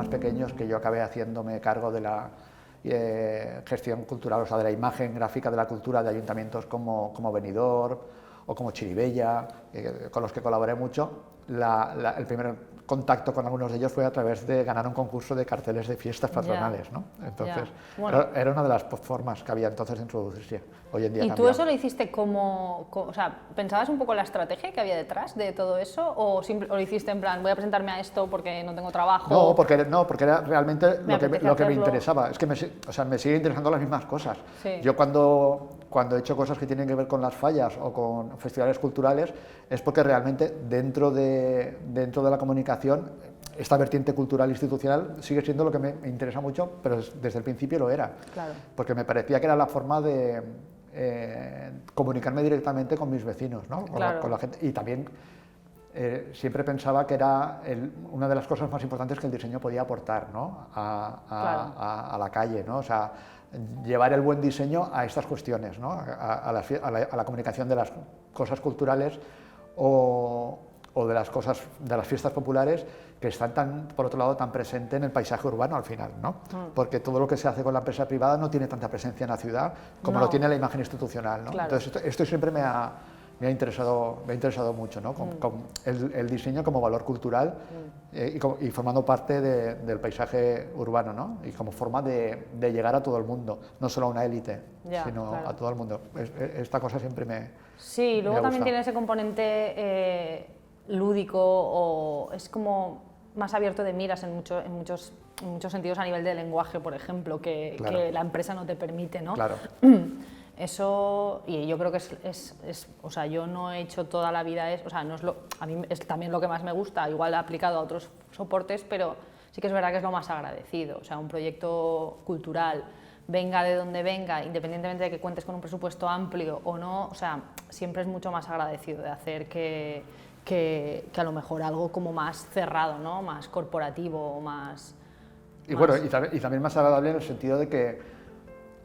más pequeños que yo acabé haciéndome cargo de la gestión cultural, o sea, de la imagen gráfica de la cultura de ayuntamientos como Benidorm o como Chirivella, con los que colaboré mucho. El primer contacto con algunos de ellos fue a través de ganar un concurso de carteles de fiestas patronales, ¿no? Entonces, bueno, era una de las formas que había entonces de introducirse. Hoy en día ¿y cambiado. tú eso lo hiciste o sea, pensabas un poco la estrategia que había detrás de todo eso o lo hiciste en plan, voy a presentarme a esto porque no tengo trabajo? No, porque era realmente lo que me hacerlo. interesaba. Es que me sigue interesando las mismas cosas. Sí. Yo cuando he hecho cosas que tienen que ver con las fallas o con festivales culturales es porque realmente dentro de la comunicación esta vertiente cultural institucional sigue siendo lo que me interesa mucho, pero desde el principio lo era. Claro. Porque me parecía que era la forma de comunicarme directamente con mis vecinos, ¿no? Claro. Con la gente. Y también siempre pensaba que era una de las cosas más importantes que el diseño podía aportar, ¿no? a la calle, ¿no? O sea, llevar el buen diseño a estas cuestiones, ¿no? a la comunicación de las cosas culturales o de las fiestas populares que están por otro lado tan presentes en el paisaje urbano al final, ¿no? Porque todo lo que se hace con la empresa privada no tiene tanta presencia en la ciudad como lo tiene la imagen institucional, ¿no? Claro. Entonces esto siempre me ha interesado mucho, ¿no? Con el diseño como valor cultural y formando parte del paisaje urbano, ¿no? Y como forma de llegar a todo el mundo, no solo a una élite, sino a todo el mundo. Esta cosa siempre me Sí, luego me también gusta. tiene ese componente lúdico o es como más abierto de miras en muchos sentidos a nivel de lenguaje, por ejemplo, que la empresa no te permite, ¿no? Claro. Eso, y yo creo que o sea, yo no he hecho toda la vida eso, o sea, a mí es también lo que más me gusta, igual aplicado a otros soportes, pero sí que es verdad que es lo más agradecido, o sea, un proyecto cultural, venga de donde venga, independientemente de que cuentes con un presupuesto amplio o no, o sea, siempre es mucho más agradecido de hacer que a lo mejor algo como más cerrado, ¿no? Más corporativo, más... Y bueno, y también más agradable en el sentido de que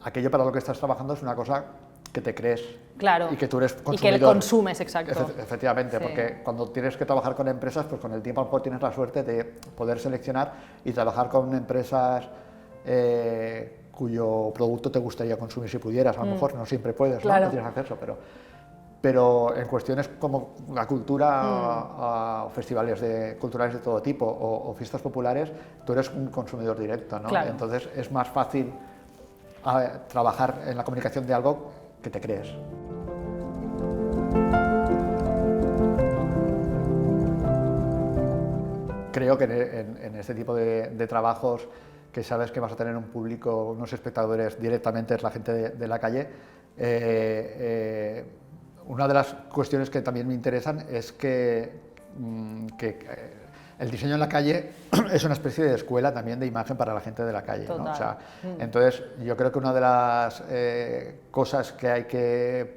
aquello para lo que estás trabajando es una cosa que te crees. Claro. Y que tú eres consumidor. Y que le consumes, exacto. Efectivamente, Sí. porque cuando tienes que trabajar con empresas, pues con el tiempo a lo mejor tienes la suerte de poder seleccionar y trabajar con empresas cuyo producto te gustaría consumir si pudieras. A lo mejor no siempre puedes, Claro. ¿no? No tienes acceso, pero en cuestiones como la cultura, festivales culturales de todo tipo o fiestas populares, tú eres un consumidor directo, ¿no? Claro. Entonces es más fácil trabajar en la comunicación de algo que te crees. Creo que en este tipo de trabajos que sabes que vas a tener un público, unos espectadores directamente, es la gente de la calle, una de las cuestiones que también me interesan es que el diseño en la calle es una especie de escuela también de imagen para la gente de la calle, ¿no? O sea, entonces yo creo que una de las cosas que hay que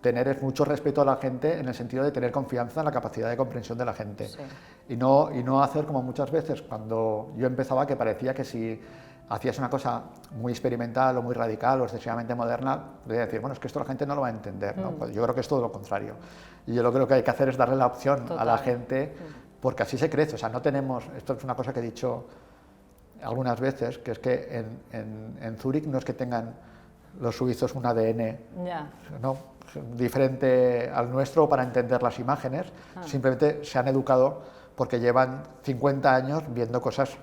tener es mucho respeto a la gente en el sentido de tener confianza en la capacidad de comprensión de la gente. Sí. Y no hacer como muchas veces cuando yo empezaba, que parecía que si hacías una cosa muy experimental o muy radical o excesivamente moderna, podía decir, bueno, es que esto la gente no lo va a entender, ¿no? Pues yo creo que es todo lo contrario. Y yo lo creo que hay que hacer es darle la opción a la gente, porque así se crece. O sea, no tenemos, esto es una cosa que he dicho algunas veces, que es que en Zúrich no es que tengan los suizos un ADN ¿no? diferente al nuestro para entender las imágenes, simplemente se han educado porque llevan 50 años viendo cosas.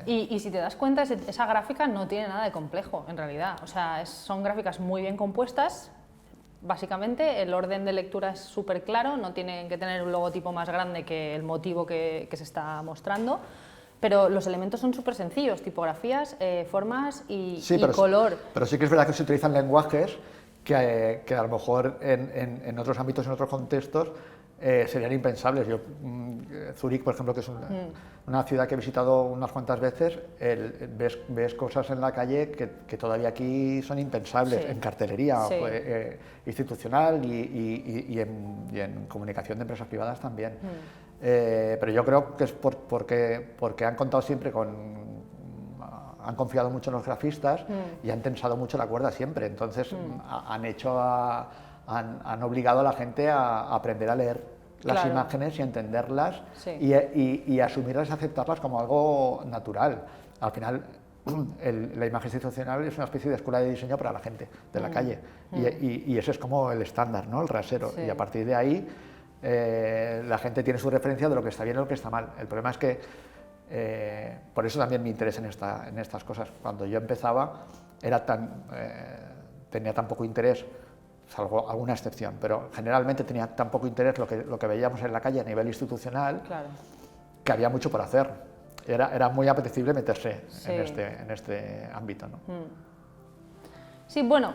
Y si te das cuenta, esa gráfica no tiene nada de complejo, en realidad. O sea, son gráficas muy bien compuestas, básicamente, el orden de lectura es súper claro, no tienen que tener un logotipo más grande que el motivo que se está mostrando, pero los elementos son súper sencillos, tipografías, formas y color. Pero sí que es verdad que se utilizan lenguajes que a lo mejor en otros ámbitos, en otros contextos, serían impensables. Zúrich, por ejemplo, que es una ciudad que he visitado unas cuantas veces, ves cosas en la calle que todavía aquí son impensables, en cartelería institucional y en comunicación de empresas privadas también. Pero yo creo que es porque han contado siempre han confiado mucho en los grafistas y han tensado mucho la cuerda siempre. Entonces han obligado a la gente a aprender a leer las Claro. imágenes y entenderlas Sí. y asumirlas y aceptarlas como algo natural. Al final, la imagen institucional es una especie de escuela de diseño para la gente de la calle y ese es como el estándar, ¿no? El rasero. Sí. Y a partir de ahí la gente tiene su referencia de lo que está bien y lo que está mal. El problema es que, por eso también mi interés en estas cosas. Cuando yo empezaba tenía tan poco interés, salvo alguna excepción, pero generalmente tenía tan poco interés lo que veíamos en la calle a nivel institucional, Claro. que había mucho por hacer. Era muy apetecible meterse Sí. en este ámbito, ¿no? Sí, bueno,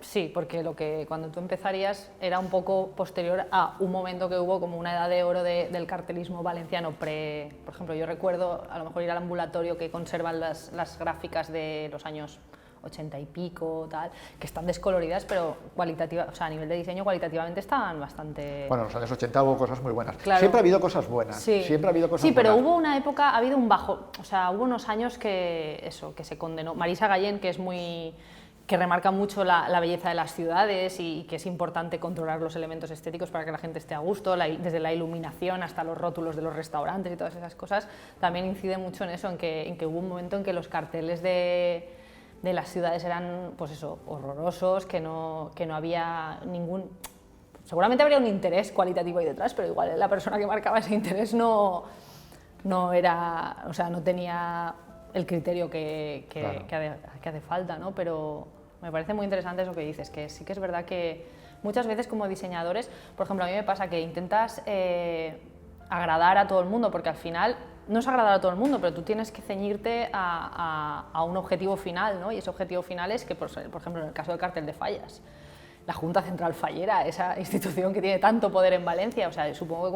sí, porque cuando tú empezarías era un poco posterior a un momento que hubo como una edad de oro del cartelismo valenciano. Por ejemplo, yo recuerdo a lo mejor ir al ambulatorio que conservan las gráficas de los años 80 y pico, tal, que están descoloridas, pero o sea, a nivel de diseño cualitativamente estaban bastante... Bueno, en los años 80 hubo cosas muy buenas. Claro. Siempre ha habido cosas buenas. Sí. Siempre ha habido cosas sí, pero buenas. hubo una época, ha habido un bajo, o sea, hubo unos años que se condenó. Marisa Gallén, que remarca mucho la belleza de las ciudades y que es importante controlar los elementos estéticos para que la gente esté a gusto, desde la iluminación hasta los rótulos de los restaurantes y todas esas cosas, también incide mucho en eso, en que hubo un momento en que los carteles de las ciudades eran, pues eso, horrorosos, que no había ningún... Seguramente habría un interés cualitativo ahí detrás, pero igual la persona que marcaba ese interés no era, o sea, no tenía el criterio Claro. que hace falta, ¿no? Pero me parece muy interesante eso que dices, que sí que es verdad que muchas veces como diseñadores, por ejemplo, a mí me pasa que intentas agradar a todo el mundo, porque al final no es agradar a todo el mundo, pero tú tienes que ceñirte a un objetivo final, ¿no? Y ese objetivo final es que, por ejemplo, en el caso del cartel de Fallas, la Junta Central Fallera, esa institución que tiene tanto poder en Valencia, o sea, supongo que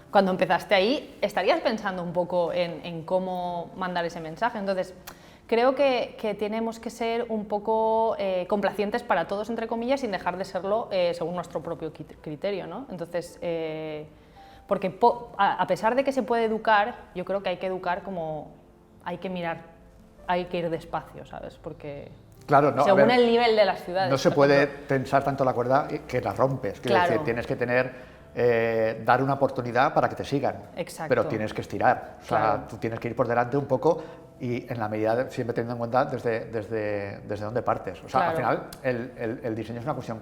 cuando empezaste ahí, estarías pensando un poco en cómo mandar ese mensaje. Entonces, creo que tenemos que ser un poco complacientes para todos, entre comillas, sin dejar de serlo según nuestro propio criterio, ¿no? Entonces, porque a pesar de que se puede educar, yo creo que hay que educar como hay que mirar, hay que ir despacio, ¿sabes? Porque Claro, no, según a ver, el nivel de las ciudades. no se por puede ejemplo. tensar tanto la cuerda que la rompes. Quiero Claro. decir, tienes que dar una oportunidad para que te sigan. Exacto. Pero tienes que estirar. O sea, Claro. tú tienes que ir por delante un poco y en la medida, siempre teniendo en cuenta desde dónde partes. O sea, Claro. al final el diseño es una cuestión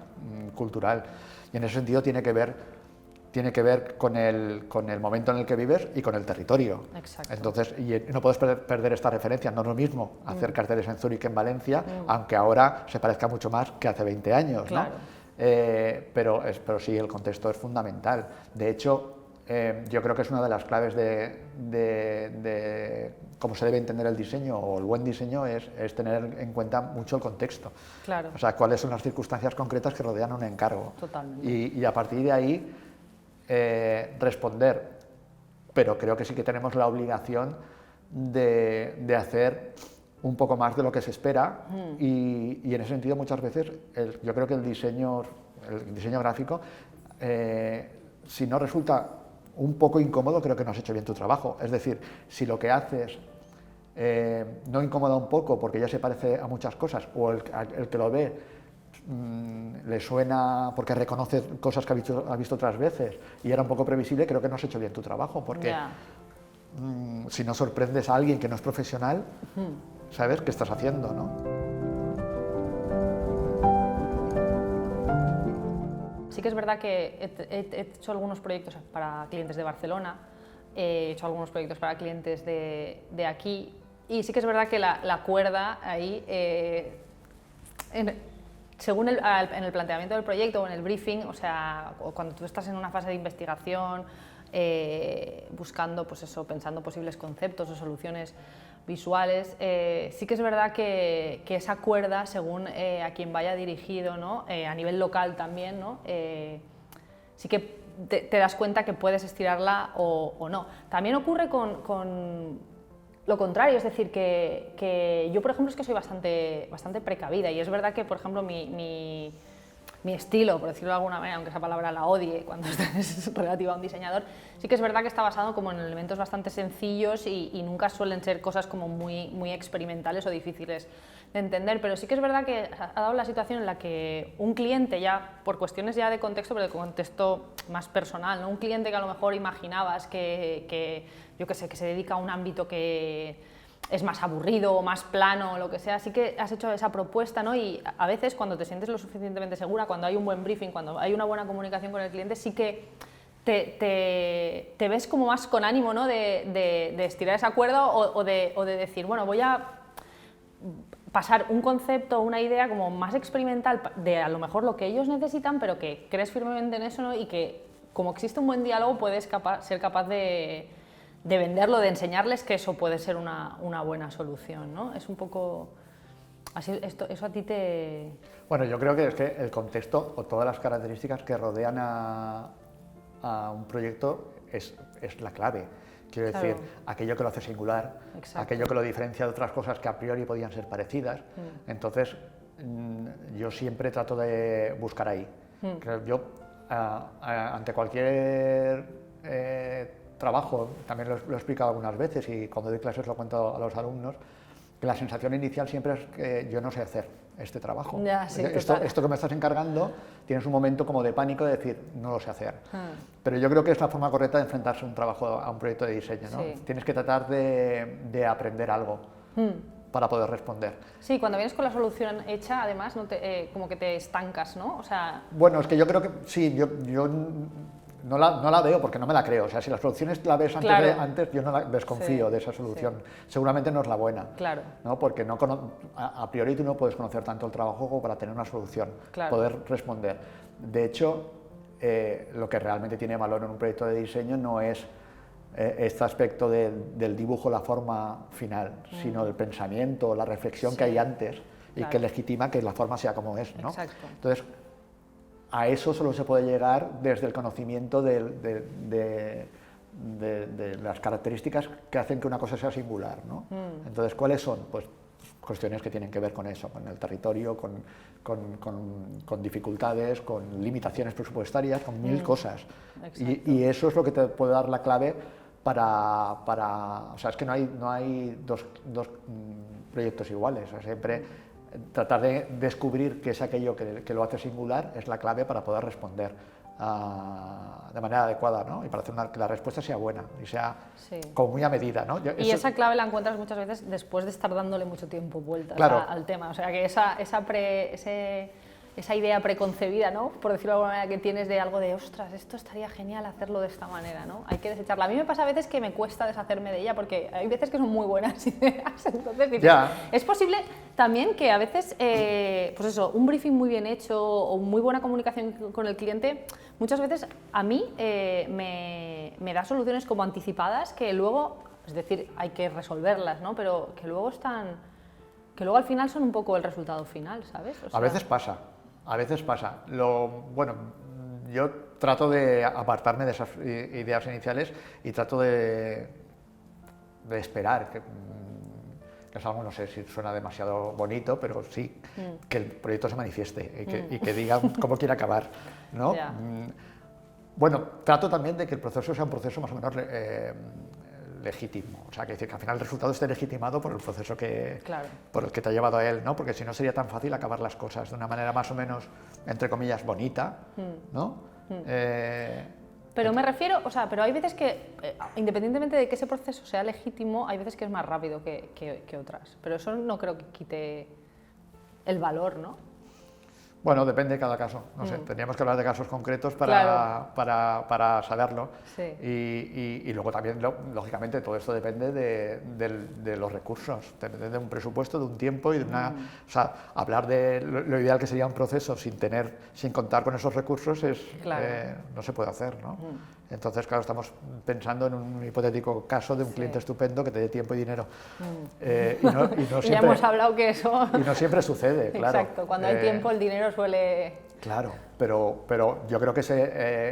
cultural y en ese sentido tiene que ver con el momento en el que vives y con el territorio. Exacto. Entonces, y no puedes perder esta referencia. No es lo mismo hacer carteles en Zúrich que en Valencia, aunque ahora se parezca mucho más que hace 20 años, Claro. ¿no? Pero sí, el contexto es fundamental. De hecho, yo creo que es una de las claves de cómo se debe entender el diseño o el buen diseño es tener en cuenta mucho el contexto. Claro. O sea, cuáles son las circunstancias concretas que rodean un encargo. Totalmente. Y a partir de ahí responder. Pero creo que sí que tenemos la obligación de hacer un poco más de lo que se espera y en ese sentido muchas veces yo creo que el diseño gráfico, si no resulta un poco incómodo, creo que no has hecho bien tu trabajo. Es decir, si lo que haces no incomoda un poco porque ya se parece a muchas cosas o el que lo ve le suena porque reconoce cosas que ha visto otras veces y era un poco previsible, creo que no has hecho bien tu trabajo porque Ya. Si no sorprendes a alguien que no es profesional, ¿sabes qué estás haciendo, no? Sí que es verdad que he hecho algunos proyectos para clientes de Barcelona, he hecho algunos proyectos para clientes de aquí y sí que es verdad que la cuerda ahí, según en el planteamiento del proyecto o en el briefing, o sea, cuando tú estás en una fase de investigación, buscando, pues eso, pensando posibles conceptos o soluciones visuales, sí que es verdad que esa cuerda, según a quien vaya dirigido, ¿no? A nivel local también, ¿no? Sí que te das cuenta que puedes estirarla o no. También ocurre con lo contrario, es decir, que yo, por ejemplo, es que soy bastante precavida y es verdad que, por ejemplo, mi estilo, por decirlo de alguna manera, aunque esa palabra la odie cuando es relativa a un diseñador, sí que es verdad que está basado como en elementos bastante sencillos y nunca suelen ser cosas como muy experimentales o difíciles entender, pero sí que es verdad que ha dado la situación en la que un cliente ya, por cuestiones ya de contexto, pero de contexto más personal, ¿no? Un cliente que a lo mejor imaginabas yo qué sé, que se dedica a un ámbito que es más aburrido o más plano o lo que sea, sí que has hecho esa propuesta, ¿no? Y a veces cuando te sientes lo suficientemente segura, cuando hay un buen briefing, cuando hay una buena comunicación con el cliente, sí que te ves como más con ánimo, ¿no? de estirar esa cuerda o de decir, bueno, voy a pasar un concepto, una idea como más experimental de a lo mejor lo que ellos necesitan, pero que crees firmemente en eso, ¿no? Y que como existe un buen diálogo puedes ser capaz de venderlo, de enseñarles que eso puede ser una buena solución, ¿no? Es un poco... Así, eso a ti te... Bueno, yo creo que es que el contexto o todas las características que rodean a un proyecto es la clave. Quiero decir, aquello que lo hace singular, aquello que lo diferencia de otras cosas que a priori podían ser parecidas. Entonces, yo siempre trato de buscar ahí. Yo, ante cualquier trabajo, también lo he explicado algunas veces y cuando doy clases lo cuento a los alumnos, que la sensación inicial siempre es que yo no sé hacer este trabajo. Ya, sí, esto que me estás encargando, tienes un momento como de pánico de decir, no lo sé hacer. Pero yo creo que es la forma correcta de enfrentarse a un proyecto de diseño, ¿no? Sí. Tienes que tratar de aprender algo para poder responder. Sí, cuando vienes con la solución hecha, además, como que te estancas, ¿no? O sea... Bueno, es que yo creo que sí, yo no la veo porque no me la creo. O sea, si las soluciones la ves antes, yo no la desconfío de esa solución. Seguramente no es la buena. Claro. ¿No? Porque a priori tú no puedes conocer tanto el trabajo como para tener una solución, poder responder. De hecho, lo que realmente tiene valor en un proyecto de diseño no es este aspecto del dibujo, la forma final, sino el pensamiento, la reflexión que hay antes y que legitima que la forma sea como es, ¿no? Exacto. Entonces, a eso solo se puede llegar desde el conocimiento de las características que hacen que una cosa sea singular, ¿no? Entonces, ¿cuáles son? Pues cuestiones que tienen que ver con eso, con el territorio, con dificultades, con limitaciones presupuestarias, con mil cosas. Y eso es lo que te puede dar la clave para o sea, es que no hay dos proyectos iguales, o sea, siempre tratar de descubrir qué es aquello que lo hace singular es la clave para poder responder de manera adecuada, ¿no? Y para hacer que la respuesta sea buena y sea como muy a medida, ¿no? Y esa clave la encuentras muchas veces después de estar dándole mucho tiempo vueltas al tema, o sea que esa idea preconcebida, ¿no? Por decirlo de alguna manera, que tienes de algo de, ostras, esto estaría genial hacerlo de esta manera, ¿no? Hay que desecharla. A mí me pasa a veces que me cuesta deshacerme de ella porque hay veces que son muy buenas ideas, entonces dices, es posible también que a veces, pues eso, un briefing muy bien hecho o muy buena comunicación con el cliente, muchas veces a mí me da soluciones como anticipadas que luego, es decir, hay que resolverlas, ¿no? Pero que luego al final son un poco el resultado final, ¿sabes? O sea, a veces pasa. A veces pasa. Bueno, yo trato de apartarme de esas ideas iniciales y trato de esperar, que es algo, no sé si suena demasiado bonito, pero sí, que el proyecto se manifieste y que diga cómo quiere acabar, ¿no? Bueno, trato también de que el proceso sea un proceso más o menos legítimo, o sea, que al final el resultado esté legitimado por el proceso por el que te ha llevado a él, ¿no? Porque si no sería tan fácil acabar las cosas de una manera más o menos, entre comillas, bonita, ¿no? Pero me refiero, o sea, pero hay veces que, independientemente de que ese proceso sea legítimo, hay veces que es más rápido que otras, pero eso no creo que quite el valor, ¿no? Bueno, depende de cada caso, no sé, tendríamos que hablar de casos concretos para saberlo. Sí. Y luego también, lógicamente, todo esto depende de los recursos, depende de un presupuesto, de un tiempo y de una... O sea, hablar de lo ideal que sería un proceso sin contar con esos recursos no se puede hacer, ¿no? Entonces, claro, estamos pensando en un hipotético caso de un cliente estupendo que te dé tiempo y dinero. Y no siempre, ya hemos hablado que eso... Y no siempre sucede, claro. Exacto, cuando hay tiempo el dinero suele... Claro, pero yo creo que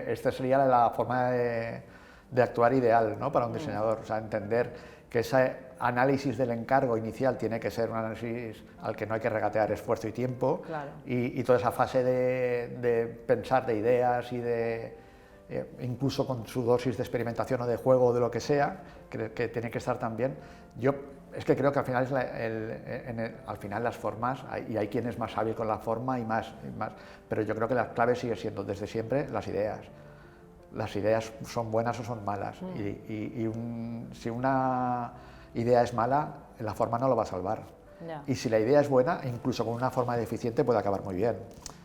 esta sería la forma de actuar ideal, ¿no? Para un diseñador, o sea, entender que ese análisis del encargo inicial tiene que ser un análisis al que no hay que regatear esfuerzo y tiempo, y toda esa fase de pensar de ideas y de incluso con su dosis de experimentación o de juego o de lo que sea, que tiene que estar también. Yo es que creo que al final, al final las formas, y hay quien es más hábil con la forma y más, pero yo creo que la clave sigue siendo desde siempre las ideas. Las ideas son buenas o son malas, si una idea es mala, la forma no lo va a salvar. Ya. Y si la idea es buena, incluso con una forma deficiente puede acabar muy bien.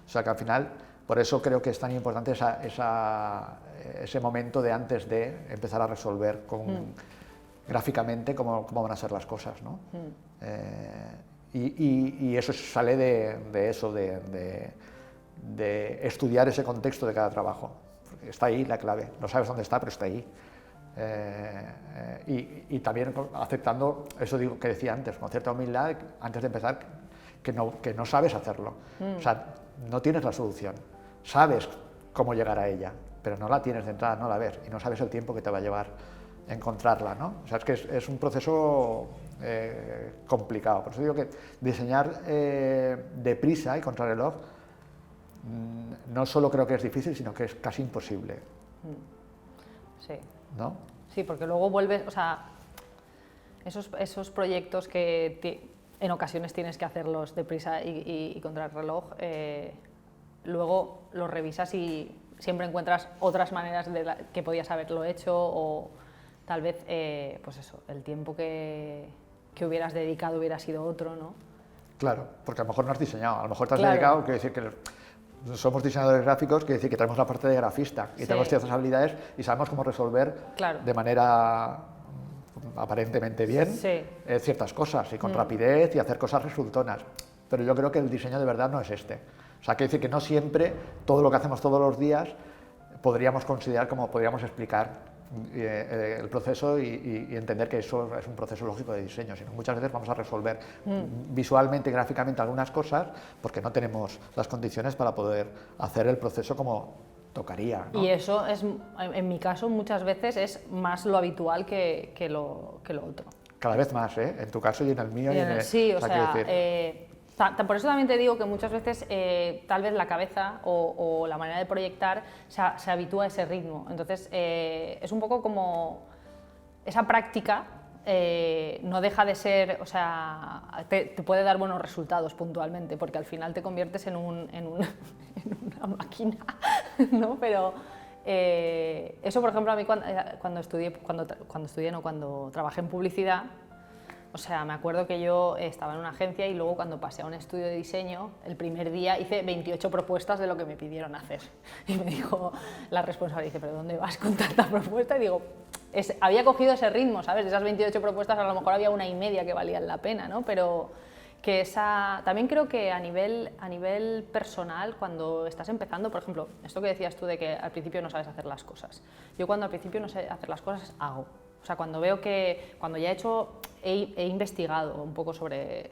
O sea que al final, por eso creo que es tan importante ese momento de antes de empezar a resolver gráficamente cómo van a ser las cosas, ¿no? Y eso sale de eso, de estudiar ese contexto de cada trabajo. Porque está ahí la clave, no sabes dónde está, pero está ahí. Y también aceptando eso que decía antes, con cierta humildad, antes de empezar, que no sabes hacerlo. O sea, no tienes la solución, sabes cómo llegar a ella, pero no la tienes de entrada, no la ves, y no sabes el tiempo que te va a llevar encontrarla, ¿no? O sea, es que es un proceso complicado. Por eso digo que diseñar deprisa y contrarreloj no solo creo que es difícil, sino que es casi imposible. Sí. ¿No? Sí, porque luego vuelves, o sea, esos proyectos que en ocasiones tienes que hacerlos deprisa y contrarreloj, luego los revisas y siempre encuentras otras maneras que podías haberlo hecho, o tal vez, pues eso, el tiempo que hubieras dedicado hubiera sido otro, ¿no? Claro, porque a lo mejor no has diseñado, a lo mejor te has Claro. dedicado, quiere decir que somos diseñadores gráficos, quiere decir que tenemos la parte de grafista y tenemos ciertas habilidades y sabemos cómo resolver de manera aparentemente bien ciertas cosas y con rapidez y hacer cosas resultonas. Pero yo creo que el diseño de verdad no es este. O sea, quiere decir que no siempre todo lo que hacemos todos los días podríamos considerar como podríamos explicar el proceso y entender que eso es un proceso lógico de diseño, sino muchas veces vamos a resolver visualmente y gráficamente algunas cosas porque no tenemos las condiciones para poder hacer el proceso como tocaría, ¿no? Y eso es, en mi caso, muchas veces es más lo habitual que lo otro. Cada vez más, ¿eh? En tu caso y en el mío. Sí, o sea, por eso también te digo que muchas veces tal vez la cabeza o la manera de proyectar se habitúa a ese ritmo. Entonces es un poco como esa práctica no deja de ser, o sea, te puede dar buenos resultados puntualmente, porque al final te conviertes en una máquina, ¿no? Pero eso, por ejemplo, a mí cuando trabajé en publicidad, o sea, me acuerdo que yo estaba en una agencia y luego cuando pasé a un estudio de diseño, el primer día hice 28 propuestas de lo que me pidieron hacer. Y me dijo la responsable, dice, ¿pero dónde vas con tanta propuesta? Y digo, había cogido ese ritmo, ¿sabes? De esas 28 propuestas a lo mejor había una y media que valían la pena, ¿no? Pero que también creo que a nivel personal, cuando estás empezando, por ejemplo, esto que decías tú de que al principio no sabes hacer las cosas. Yo cuando al principio no sé hacer las cosas, hago. O sea, cuando veo que, cuando ya he investigado un poco sobre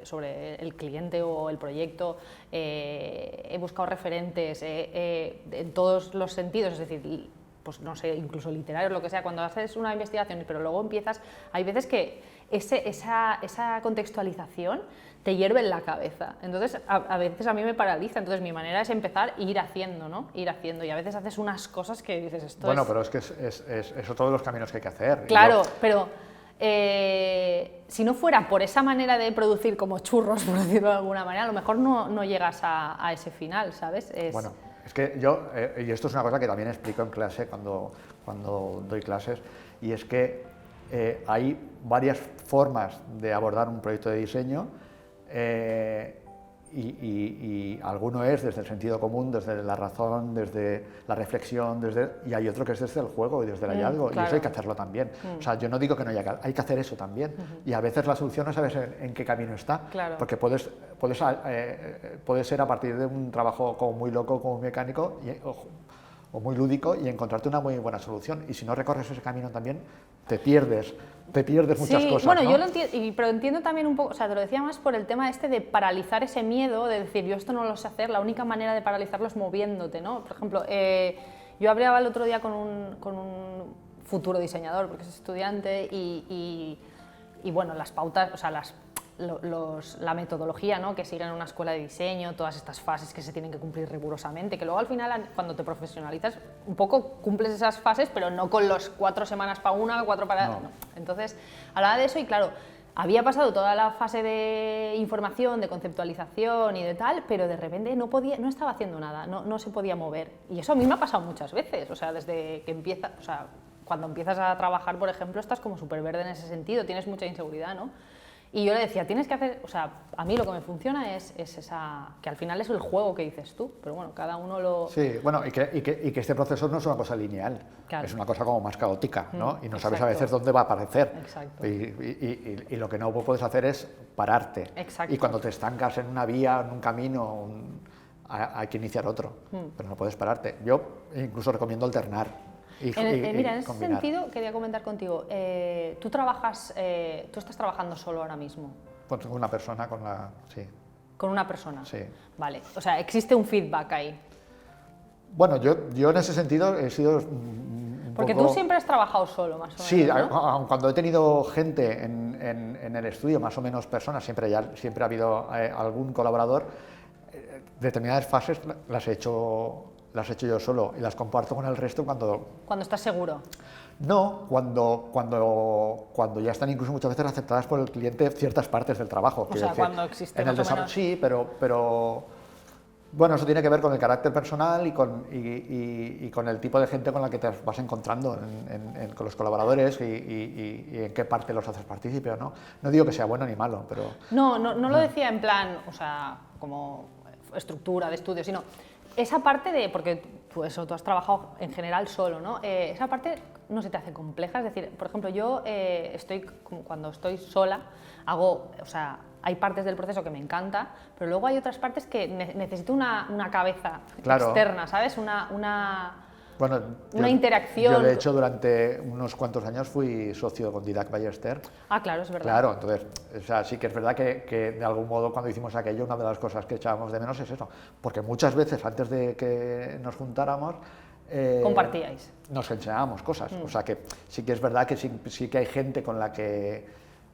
el cliente o el proyecto, he buscado referentes en todos los sentidos, es decir, pues no sé, incluso literarios, lo que sea, cuando haces una investigación, pero luego empiezas, hay veces que esa contextualización te hierve en la cabeza, entonces a veces a mí me paraliza, entonces mi manera es empezar e ir haciendo, ¿no? Ir haciendo, y a veces haces unas cosas que dices, esto bueno, pero es que eso todos los caminos que hay que hacer. Claro, pero si no fuera por esa manera de producir como churros, por decirlo de alguna manera, a lo mejor no llegas a ese final, ¿sabes? Bueno, es que yo, y esto es una cosa que también explico en clase cuando doy clases, y es que hay varias formas de abordar un proyecto de diseño, y alguno es desde el sentido común, desde la razón, desde la reflexión, y hay otro que es desde el juego y desde el hallazgo, claro. y eso hay que hacerlo también. O sea, yo no digo que no hay que hacer eso también, y a veces la solución no sabes en qué camino está, claro. porque puede ser a partir de un trabajo como muy loco, como muy mecánico, o muy lúdico, y encontrarte una muy buena solución, y si no recorres ese camino también, te pierdes muchas cosas. Bueno, ¿no? yo lo entiendo, pero entiendo también un poco, o sea, te lo decía más por el tema de paralizar ese miedo, de decir, yo esto no lo sé hacer, la única manera de paralizarlo es moviéndote, ¿no? Por ejemplo, yo hablaba el otro día con un futuro diseñador, porque es estudiante, y bueno, las pautas, o sea, la metodología, ¿no? Que siguen una escuela de diseño, todas estas fases que se tienen que cumplir rigurosamente, que luego al final cuando te profesionalizas un poco cumples esas fases, pero no con los 4 semanas para una, 4 para... No. No. Entonces, hablaba de eso y claro, había pasado toda la fase de información, de conceptualización y de tal, pero de repente no estaba haciendo nada, no se podía mover. Y eso a mí me ha pasado muchas veces, o sea, desde que empieza, o sea, cuando empiezas a trabajar, por ejemplo, estás como súper verde en ese sentido, tienes mucha inseguridad, ¿no? Y yo le decía, tienes que hacer, o sea, a mí lo que me funciona es esa, que al final es el juego que dices tú, pero bueno, cada uno lo... Sí, bueno, y que este proceso no es una cosa lineal, Claro. es una cosa como más caótica, ¿no? Y no sabes a Exacto. veces dónde va a aparecer. Exacto. Y lo que no puedes hacer es pararte. Exacto. Y cuando te estancas en una vía, en un camino, hay que iniciar otro, pero no puedes pararte. Yo incluso recomiendo alternar. Mira, en ese combinar. sentido quería comentar contigo, tú estás trabajando solo ahora mismo, Pues una persona con la... Sí. con una persona. Sí. Vale, o sea, existe un feedback ahí. Bueno, yo en ese sentido he sido Porque poco... tú siempre has trabajado solo, más o menos. Sí, ¿no? aun cuando he tenido gente en el estudio, más o menos personas, siempre ha habido algún colaborador, determinadas fases las he hecho yo solo y las comparto con el resto cuando... Cuando estás seguro. No, cuando ya están incluso muchas veces aceptadas por el cliente ciertas partes del trabajo. O sea, cuando existe en el más o desarrollo. menos. Sí, pero bueno, eso tiene que ver con el carácter personal y con el tipo de gente con la que te vas encontrando con los colaboradores y en qué parte los haces partícipe o no. No digo que sea bueno ni malo, pero... No lo decía en plan, o sea, como estructura de estudio, sino esa parte de, porque tú has trabajado en general solo, ¿no? Esa parte no se te hace compleja, es decir, por ejemplo, yo cuando estoy sola, o sea, hay partes del proceso que me encanta, pero luego hay otras partes que necesito una cabeza externa, ¿sabes? Bueno, una interacción. Yo, de hecho, durante unos cuantos años fui socio con Didac Ballester. Ah, claro, es verdad. Claro, entonces, o sea, sí que es verdad que de algún modo cuando hicimos aquello, una de las cosas que echábamos de menos es eso, porque muchas veces antes de que nos juntáramos... compartíais. Nos enseñábamos cosas, o sea que sí que es verdad que sí que hay gente con la que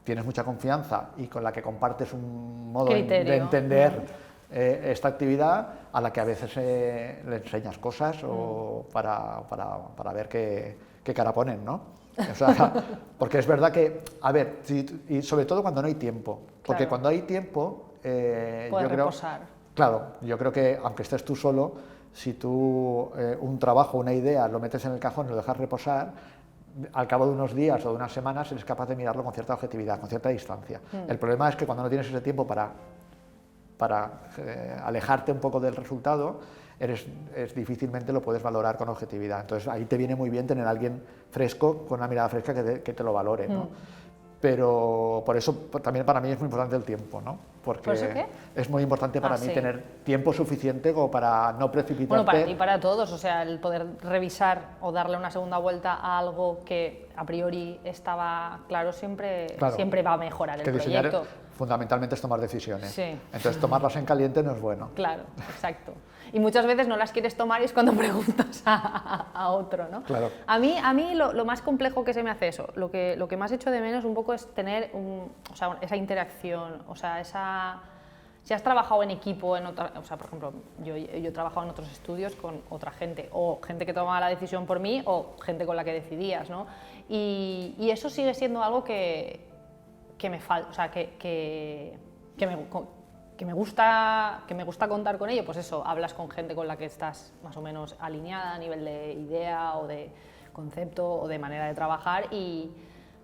tienes mucha confianza y con la que compartes un modo de entender esta actividad, a la que a veces le enseñas cosas o para ver qué cara ponen, ¿no? O sea, porque es verdad que, a ver, y sobre todo cuando no hay tiempo, porque Claro. cuando hay tiempo, Puedes reposar. Claro, yo creo que aunque estés tú solo, si tú un trabajo, una idea, lo metes en el cajón y lo dejas reposar, al cabo de unos días o de unas semanas eres capaz de mirarlo con cierta objetividad, con cierta distancia. El problema es que cuando no tienes ese tiempo para alejarte un poco del resultado, difícilmente lo puedes valorar con objetividad. Entonces ahí te viene muy bien tener a alguien fresco, con una mirada fresca que te lo valore, ¿no? Pero por eso también para mí es muy importante el tiempo, ¿no? Porque ¿Por eso qué? es muy importante para mí sí. tener tiempo suficiente como para no precipitarte. Bueno, para ti y para todos, o sea, el poder revisar o darle una segunda vuelta a algo que a priori estaba claro siempre va a mejorar el diseñar, proyecto. fundamentalmente es tomar decisiones. Sí. Entonces tomarlas en caliente no es bueno. Claro, exacto. Y muchas veces no las quieres tomar y es cuando preguntas a otro, ¿no? Claro. A mí lo más complejo que se me hace eso, lo que más echo de menos un poco es tener esa interacción, o sea, si has trabajado en equipo, o sea, por ejemplo, yo he trabajado en otros estudios con otra gente, o gente que tomaba la decisión por mí, o gente con la que decidías, ¿no? Y eso sigue siendo algo que me falta, o sea, que me gusta contar con ello, pues eso, hablas con gente con la que estás más o menos alineada a nivel de idea o de concepto o de manera de trabajar,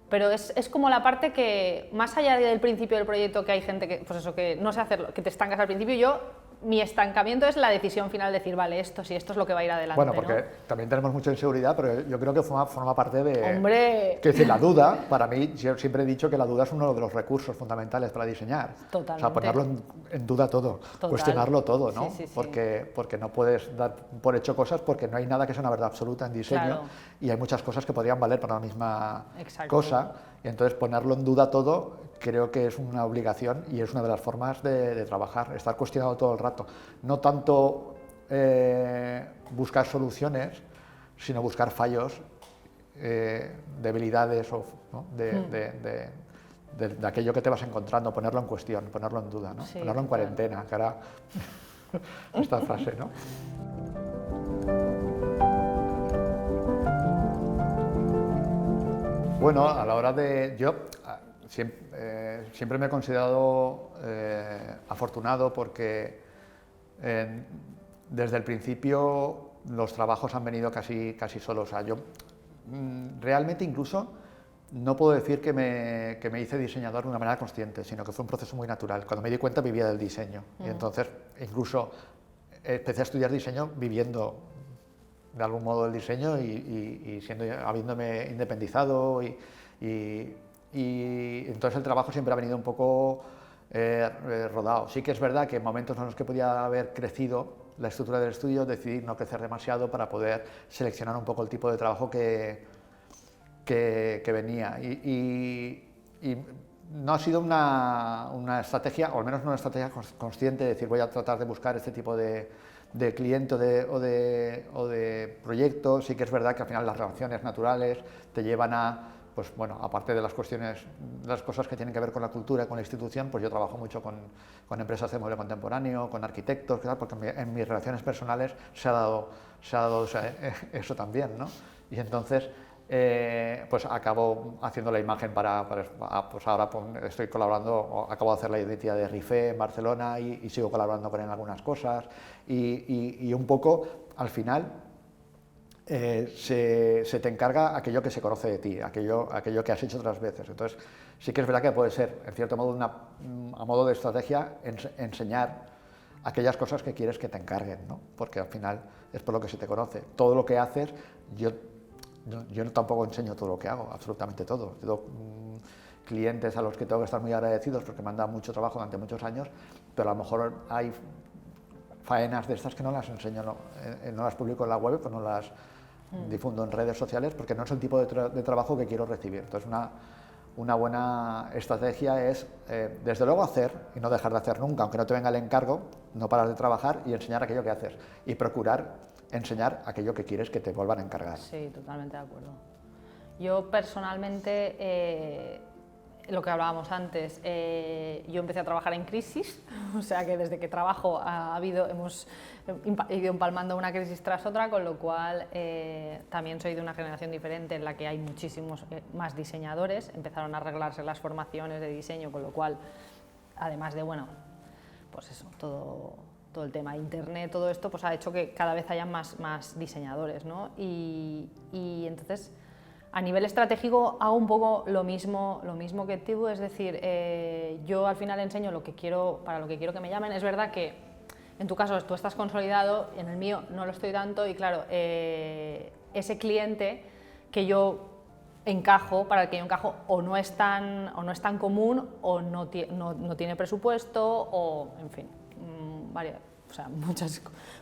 pero es como la parte que, más allá del principio del proyecto, que hay gente que, pues eso, que no sé hacerlo, que te estancas al principio, mi estancamiento es la decisión final de decir, vale, esto es lo que va a ir adelante. Bueno, porque ¿no? también tenemos mucha inseguridad, pero yo creo que forma parte de... ¡Hombre! Que decir, la duda, para mí, yo siempre he dicho que la duda es uno de los recursos fundamentales para diseñar. Totalmente. O sea, ponerlo en duda todo, cuestionarlo todo, ¿no? Sí. Porque no puedes dar por hecho cosas, porque no hay nada que sea una verdad absoluta en diseño, Claro. y hay muchas cosas que podrían valer para la misma Exacto. cosa, y entonces ponerlo en duda todo creo que es una obligación y es una de las formas de trabajar, estar cuestionado todo el rato. No tanto buscar soluciones, sino buscar fallos, debilidades, ¿no? de aquello que te vas encontrando, ponerlo en cuestión, ponerlo en duda, ¿no? Sí, Ponerlo en cuarentena, que ahora esta frase, ¿no? Bueno, a la hora de... Yo siempre me he considerado afortunado porque desde el principio los trabajos han venido casi solos. O sea, yo realmente incluso no puedo decir que me hice diseñador de una manera consciente, sino que fue un proceso muy natural. Cuando me di cuenta vivía del diseño y entonces incluso empecé a estudiar diseño viviendo de algún modo el diseño y habiéndome independizado y entonces el trabajo siempre ha venido un poco rodado. Sí que es verdad que en momentos en los que podía haber crecido la estructura del estudio decidí no crecer demasiado para poder seleccionar un poco el tipo de trabajo que venía y no ha sido una estrategia, o al menos no una estrategia consciente de decir voy a tratar de buscar este tipo de cliente o de proyecto. Sí que es verdad que al final las relaciones naturales te llevan a, pues bueno, aparte de las cuestiones, las cosas que tienen que ver con la cultura, con la institución, pues yo trabajo mucho con empresas de mueble contemporáneo, con arquitectos, porque en mis relaciones personales se ha dado eso también, ¿no? Y entonces pues acabo haciendo la imagen pues ahora estoy colaborando, acabo de hacer la identidad de Rifé en Barcelona y sigo colaborando con él en algunas cosas y un poco al final se te encarga aquello que se conoce de ti, aquello que has hecho otras veces. Entonces sí que es verdad que puede ser en cierto modo a modo de estrategia enseñar aquellas cosas que quieres que te encarguen, ¿no? Porque al final es por lo que se te conoce. Todo lo que haces, yo tampoco enseño todo lo que hago, absolutamente todo. Tengo clientes a los que tengo que estar muy agradecidos porque me han dado mucho trabajo durante muchos años, pero a lo mejor hay faenas de estas que no las enseño, no las publico en la web, pues no las difundo en redes sociales porque no es el tipo de trabajo que quiero recibir. Entonces una buena estrategia es desde luego hacer y no dejar de hacer nunca, aunque no te venga el encargo, no parar de trabajar y enseñar aquello que haces y procurar enseñar aquello que quieres que te vuelvan a encargar. Sí, totalmente de acuerdo. Yo personalmente, lo que hablábamos antes, yo empecé a trabajar en crisis, o sea que desde que trabajo hemos ido empalmando una crisis tras otra, con lo cual también soy de una generación diferente en la que hay muchísimos más diseñadores, empezaron a arreglarse las formaciones de diseño, con lo cual, además de, bueno, pues eso, todo el tema de internet, todo esto, pues ha hecho que cada vez haya más diseñadores, ¿no? Y entonces, a nivel estratégico hago un poco lo mismo que tú, es decir, yo al final enseño para lo que quiero que me llamen. Es verdad que en tu caso tú estás consolidado, en el mío no lo estoy tanto y claro, ese cliente que yo para el que yo encajo o no es tan común o no tiene presupuesto o, en fin,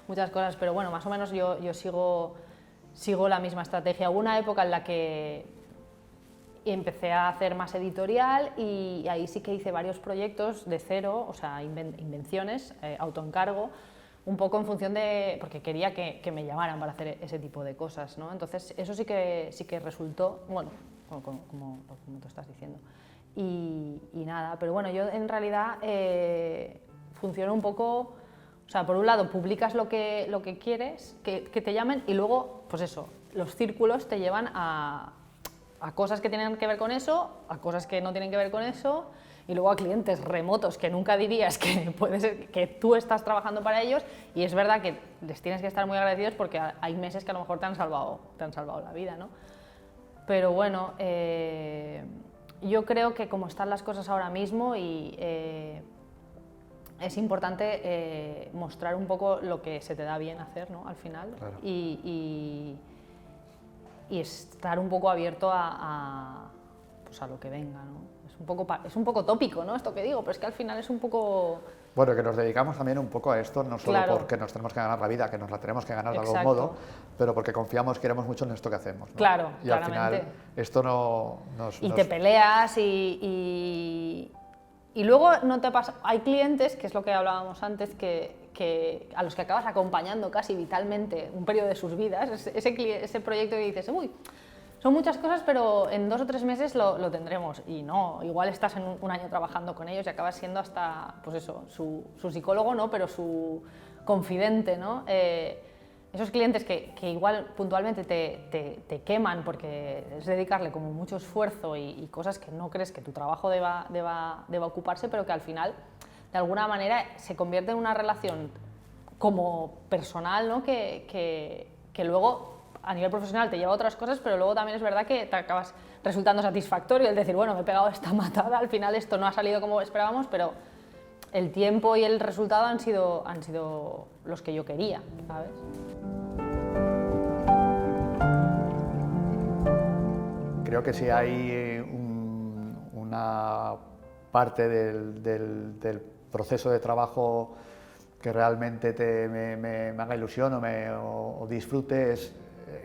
muchas cosas, pero bueno, más o menos yo sigo la misma estrategia. Hubo una época en la que empecé a hacer más editorial y ahí sí que hice varios proyectos de cero, o sea, invenciones, autoencargo, un poco en función de, porque quería que me llamaran para hacer ese tipo de cosas, ¿no? Entonces eso sí que resultó, bueno, como tú estás diciendo. Y nada, pero bueno, yo en realidad funciono un poco, o sea, por un lado publicas lo que quieres que te llamen y luego, pues eso, los círculos te llevan a cosas que tienen que ver con eso, a cosas que no tienen que ver con eso, y luego a clientes remotos que nunca dirías que puede ser que tú estás trabajando para ellos, y es verdad que les tienes que estar muy agradecidos porque hay meses que a lo mejor te han salvado la vida, ¿no? Pero bueno, yo creo que como están las cosas ahora mismo y es importante mostrar un poco lo que se te da bien hacer, ¿no? Al final, claro. Y estar un poco abierto pues a lo que venga, ¿no? Es un poco tópico, ¿no? Esto que digo, pero es que al final es un poco... Bueno, que nos dedicamos también un poco a esto, no solo claro. porque nos tenemos que ganar la vida, que nos la tenemos que ganar de Exacto. algún modo, pero porque confiamos, queremos mucho en esto que hacemos, ¿no? Claro, y claramente. Al final esto no te peleas y luego no te pasa... Hay clientes, que es lo que hablábamos antes, que a los que acabas acompañando casi vitalmente un periodo de sus vidas, ese proyecto que dices, uy, son muchas cosas, pero en 2 o 3 meses lo tendremos. Y no, igual estás en un año trabajando con ellos y acabas siendo hasta, pues eso, su psicólogo, ¿no? Pero su confidente, ¿no? Esos clientes que igual puntualmente te queman porque es dedicarle como mucho esfuerzo y cosas que no crees que tu trabajo deba ocuparse, pero que al final, de alguna manera, se convierte en una relación como personal, ¿no? que luego a nivel profesional te lleva a otras cosas, pero luego también es verdad que te acabas resultando satisfactorio el decir, bueno, me he pegado esta matada, al final esto no ha salido como esperábamos, pero el tiempo y el resultado han sido los que yo quería, ¿sabes? Creo que si hay una parte del proceso de trabajo que realmente me haga ilusión o disfrute, es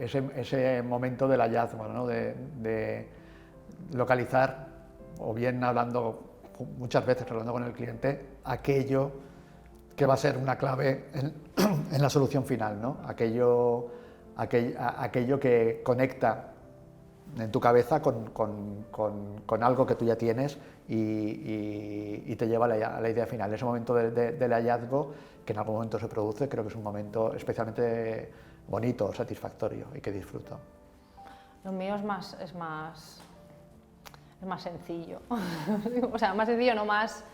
ese momento del hallazgo, ¿no? de localizar, o bien muchas veces hablando con el cliente, aquello que va a ser una clave en la solución final, ¿no? Aquello que conecta en tu cabeza con algo que tú ya tienes y te lleva a la idea final. Ese momento del hallazgo, que en algún momento se produce, creo que es un momento especialmente bonito, satisfactorio y que disfruto. Lo mío es más sencillo. O sea, más sencillo, no más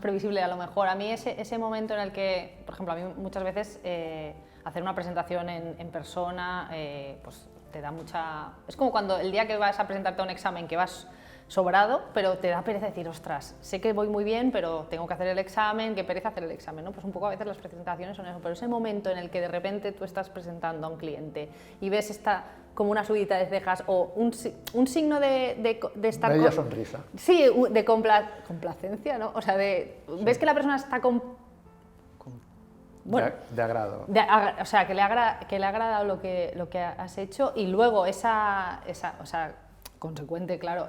previsible a lo mejor. A mí ese momento en el que, por ejemplo, a mí muchas veces hacer una presentación en persona, pues te da mucha... Es como cuando el día que vas a presentarte a un examen que vas sobrado, pero te da pereza decir, ostras, sé que voy muy bien, pero tengo que hacer el examen, qué pereza hacer el examen, ¿no? Pues un poco a veces las presentaciones son eso, pero ese momento en el que de repente tú estás presentando a un cliente y ves como una subida de cejas o un signo de estar... Media sonrisa. Sí, de complacencia, ¿no? O sea, ves que la persona está bueno, de agrado. O sea, que le ha agradado lo que has hecho y luego o sea, consecuente, claro,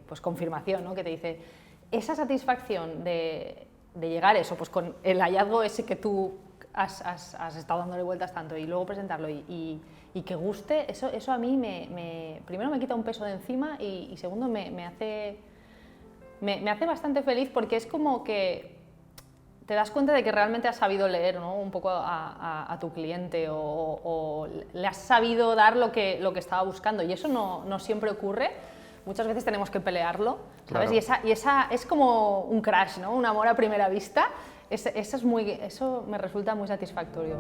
pues confirmación, ¿no? Que te dice, esa satisfacción de llegar a eso, pues con el hallazgo ese que tú has estado dándole vueltas tanto y luego presentarlo y que guste, eso a mí primero me quita un peso de encima y segundo me hace bastante feliz porque es como que te das cuenta de que realmente has sabido leer, ¿no? Un poco a tu cliente o le has sabido dar lo que estaba buscando y eso no siempre ocurre. Muchas veces tenemos que pelearlo, ¿sabes? Claro. Y esa es como un crush, ¿no? Un amor a primera vista. Eso me resulta muy satisfactorio.